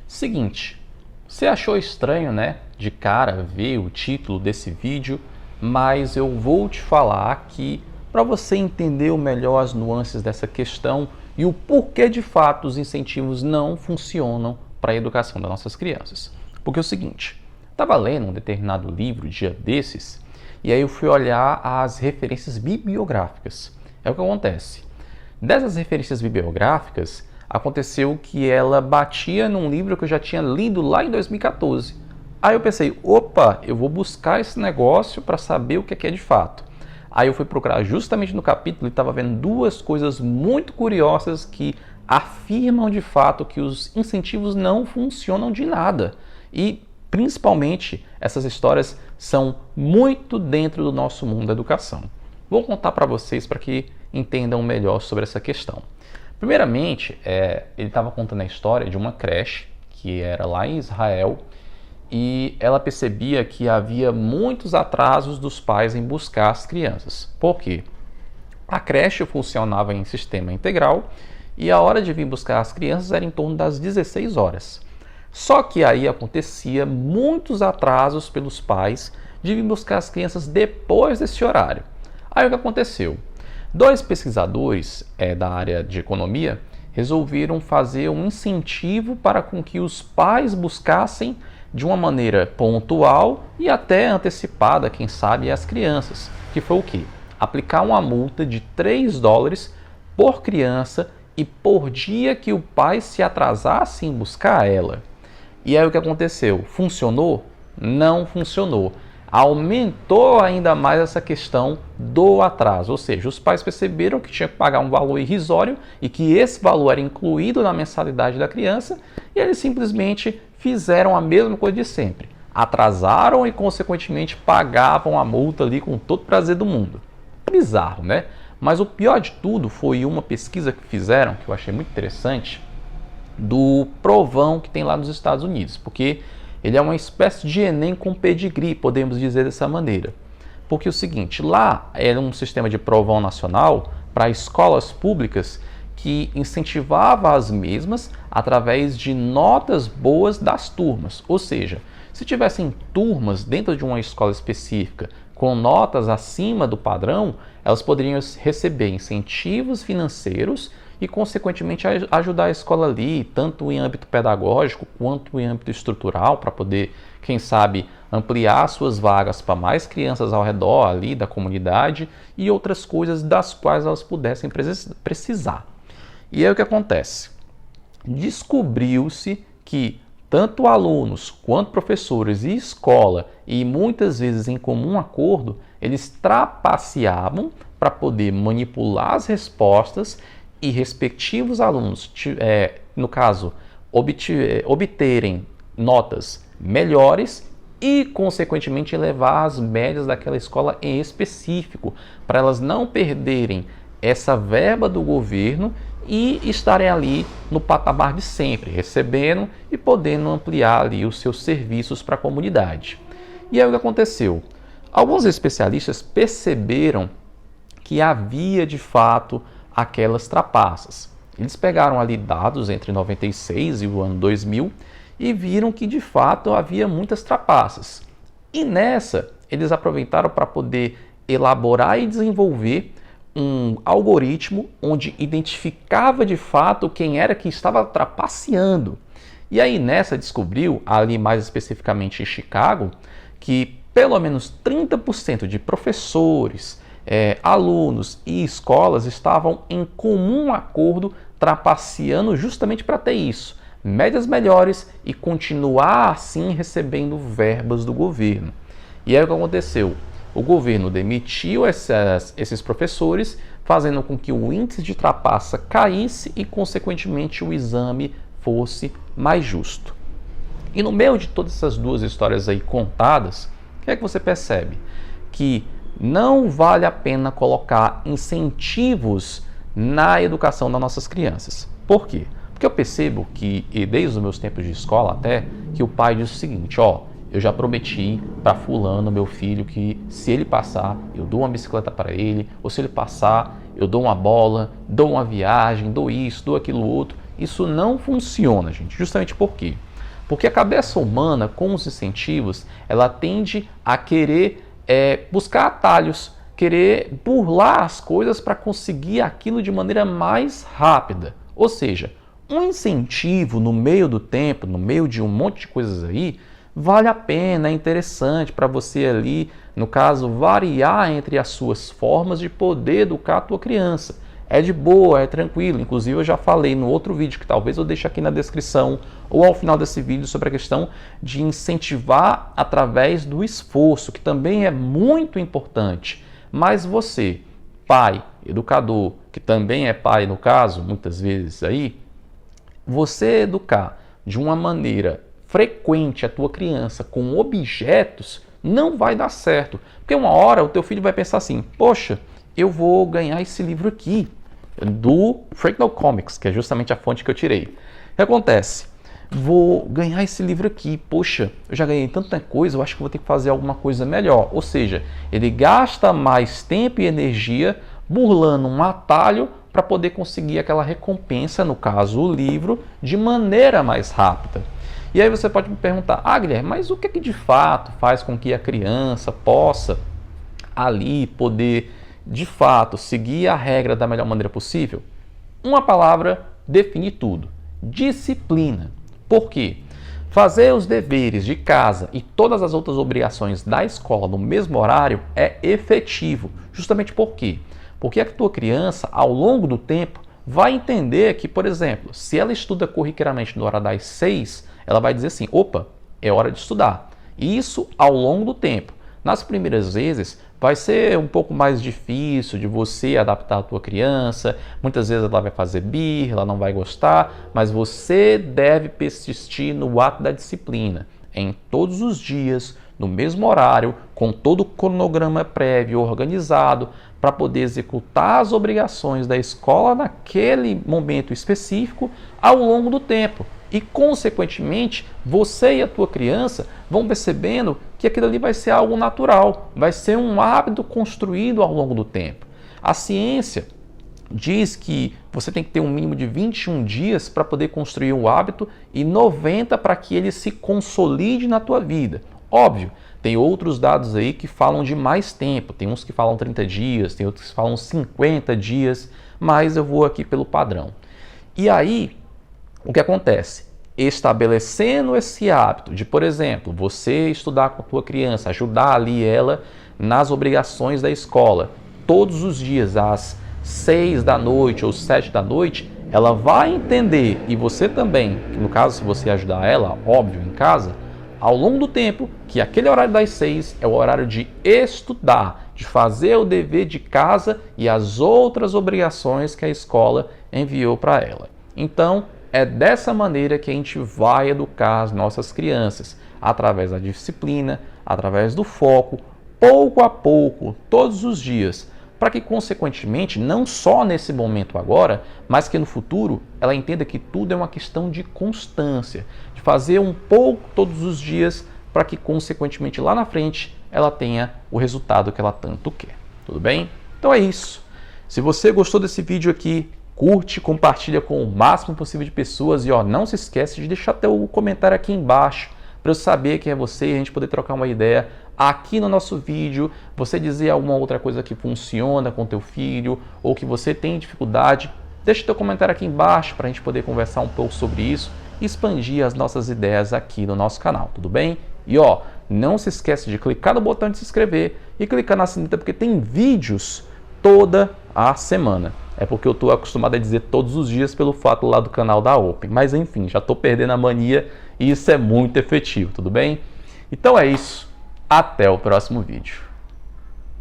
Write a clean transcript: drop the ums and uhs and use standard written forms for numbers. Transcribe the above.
Seguinte, você achou estranho, né? De cara ver o título desse vídeo, mas eu vou te falar aqui para você entender melhor as nuances dessa questão e o porquê de fato os incentivos não funcionam para a educação das nossas crianças. Porque é o seguinte, estava lendo um determinado livro dia desses e aí eu fui olhar as referências bibliográficas. É o que acontece. Dessas referências bibliográficas, aconteceu que ela batia num livro que eu já tinha lido lá em 2014. Aí eu pensei, opa, eu vou buscar esse negócio para saber o que é de fato. Aí eu fui procurar justamente no capítulo e estava vendo duas coisas muito curiosas que afirmam de fato que os incentivos não funcionam de nada. E principalmente essas histórias são muito dentro do nosso mundo da educação. Vou contar para vocês para que entendam melhor sobre essa questão. Primeiramente, ele estava contando a história de uma creche que era lá em Israel e ela percebia que havia muitos atrasos dos pais em buscar as crianças. Por quê? A creche funcionava em sistema integral e a hora de vir buscar as crianças era em torno das 16 horas. Só que aí acontecia muitos atrasos pelos pais de vir buscar as crianças depois desse horário. Aí o que aconteceu? Dois pesquisadores da área de economia resolveram fazer um incentivo para com que os pais buscassem de uma maneira pontual e até antecipada, quem sabe, as crianças. Que foi o quê? Aplicar uma multa de $3 por criança e por dia que o pai se atrasasse em buscar ela. E aí o que aconteceu? Funcionou? Não funcionou. Aumentou ainda mais essa questão do atraso, ou seja, os pais perceberam que tinha que pagar um valor irrisório e que esse valor era incluído na mensalidade da criança e eles simplesmente fizeram a mesma coisa de sempre. Atrasaram e, consequentemente, pagavam a multa ali com todo o prazer do mundo. Bizarro, né? Mas o pior de tudo foi uma pesquisa que fizeram, que eu achei muito interessante, do provão que tem lá nos Estados Unidos, porque ele é uma espécie de Enem com pedigree, podemos dizer dessa maneira. Porque é o seguinte, lá era um sistema de provão nacional para escolas públicas que incentivava as mesmas através de notas boas das turmas. Ou seja, se tivessem turmas dentro de uma escola específica com notas acima do padrão, elas poderiam receber incentivos financeiros e, consequentemente, ajudar a escola ali, tanto em âmbito pedagógico quanto em âmbito estrutural, para poder, quem sabe, ampliar suas vagas para mais crianças ao redor ali da comunidade e outras coisas das quais elas pudessem precisar. E aí o que acontece? Descobriu-se que tanto alunos quanto professores e escola, e muitas vezes em comum acordo, eles trapaceavam para poder manipular as respostas e respectivos alunos, no caso, obterem notas melhores e, consequentemente, elevar as médias daquela escola em específico, para elas não perderem essa verba do governo e estarem ali no patamar de sempre, recebendo e podendo ampliar ali os seus serviços para a comunidade. E aí o que aconteceu? Alguns especialistas perceberam que havia, de fato, aquelas trapaças. Eles pegaram ali dados entre 96 e o ano 2000 e viram que de fato havia muitas trapaças. E nessa, eles aproveitaram para poder elaborar e desenvolver um algoritmo onde identificava de fato quem era que estava trapaceando. E aí nessa descobriu, ali mais especificamente em Chicago, que pelo menos 30% de professores, alunos e escolas estavam em comum acordo trapaceando justamente para ter isso, médias melhores e continuar assim recebendo verbas do governo. E aí o que aconteceu? O governo demitiu esses professores, fazendo com que o índice de trapaça caísse e, consequentemente, o exame fosse mais justo. E no meio de todas essas duas histórias aí contadas, o que é que você percebe? Que não vale a pena colocar incentivos na educação das nossas crianças. Por quê? Porque eu percebo que, desde os meus tempos de escola até, que o pai diz o seguinte, eu já prometi para fulano, meu filho, que se ele passar, eu dou uma bicicleta para ele, ou se ele passar, eu dou uma bola, dou uma viagem, dou isso, dou aquilo outro. Isso não funciona, gente. Justamente por quê? Porque a cabeça humana, com os incentivos, ela tende a querer buscar atalhos, querer burlar as coisas para conseguir aquilo de maneira mais rápida. Ou seja, um incentivo no meio do tempo, no meio de um monte de coisas aí, vale a pena, é interessante para você ali, no caso, variar entre as suas formas de poder educar a tua criança. É de boa, é tranquilo. Inclusive eu já falei no outro vídeo, que talvez eu deixe aqui na descrição ou ao final desse vídeo, sobre a questão de incentivar através do esforço, que também é muito importante. Mas você, pai, educador, que também é pai no caso, muitas vezes aí, você educar de uma maneira frequente a tua criança com objetos não vai dar certo. Porque uma hora o teu filho vai pensar assim, poxa, eu vou ganhar esse livro aqui, do Fractal Comics, que é justamente a fonte que eu tirei. O que acontece? Vou ganhar esse livro aqui, poxa, eu já ganhei tanta coisa, eu acho que vou ter que fazer alguma coisa melhor. Ou seja, ele gasta mais tempo e energia burlando um atalho para poder conseguir aquela recompensa, no caso o livro, de maneira mais rápida. E aí você pode me perguntar, Guilherme, mas o que é que de fato faz com que a criança possa ali poder de fato seguir a regra da melhor maneira possível? Uma palavra define tudo: disciplina. Por quê? Fazer os deveres de casa e todas as outras obrigações da escola no mesmo horário é efetivo. Justamente por quê? Porque a tua criança, ao longo do tempo, vai entender que, por exemplo, se ela estuda corriqueiramente no horário das 6, ela vai dizer assim, opa, é hora de estudar. E isso ao longo do tempo. Nas primeiras vezes, vai ser um pouco mais difícil de você adaptar a tua criança. Muitas vezes ela vai fazer birra, ela não vai gostar, mas você deve persistir no ato da disciplina. Em todos os dias, no mesmo horário, com todo o cronograma prévio organizado, para poder executar as obrigações da escola naquele momento específico ao longo do tempo. E, consequentemente, você e a tua criança vão percebendo que aquilo ali vai ser algo natural, vai ser um hábito construído ao longo do tempo. A ciência diz que você tem que ter um mínimo de 21 dias para poder construir o hábito e 90 para que ele se consolide na tua vida. Óbvio, tem outros dados aí que falam de mais tempo, tem uns que falam 30 dias, tem outros que falam 50 dias, mas eu vou aqui pelo padrão. E aí, o que acontece? Estabelecendo esse hábito de, por exemplo, você estudar com a tua criança, ajudar ali ela nas obrigações da escola, todos os dias às 6 da noite ou 7 da noite, ela vai entender, e você também, no caso se você ajudar ela, óbvio, em casa, ao longo do tempo, que aquele horário das 6 é o horário de estudar, de fazer o dever de casa e as outras obrigações que a escola enviou para ela. Então, é dessa maneira que a gente vai educar as nossas crianças, através da disciplina, através do foco, pouco a pouco, todos os dias, para que, consequentemente, não só nesse momento agora, mas que no futuro ela entenda que tudo é uma questão de constância, de fazer um pouco todos os dias, para que, consequentemente, lá na frente, ela tenha o resultado que ela tanto quer. Tudo bem? Então é isso. Se você gostou desse vídeo aqui, curte, compartilha com o máximo possível de pessoas e não se esquece de deixar teu comentário aqui embaixo para eu saber quem é você e a gente poder trocar uma ideia aqui no nosso vídeo, você dizer alguma outra coisa que funciona com teu filho ou que você tem dificuldade, deixa teu comentário aqui embaixo para a gente poder conversar um pouco sobre isso e expandir as nossas ideias aqui no nosso canal, tudo bem? E não se esquece de clicar no botão de se inscrever e clicar na sineta porque tem vídeos toda a semana. É porque eu estou acostumado a dizer todos os dias pelo fato lá do canal da Open. Mas enfim, já estou perdendo a mania e isso é muito efetivo, tudo bem? Então é isso. Até o próximo vídeo.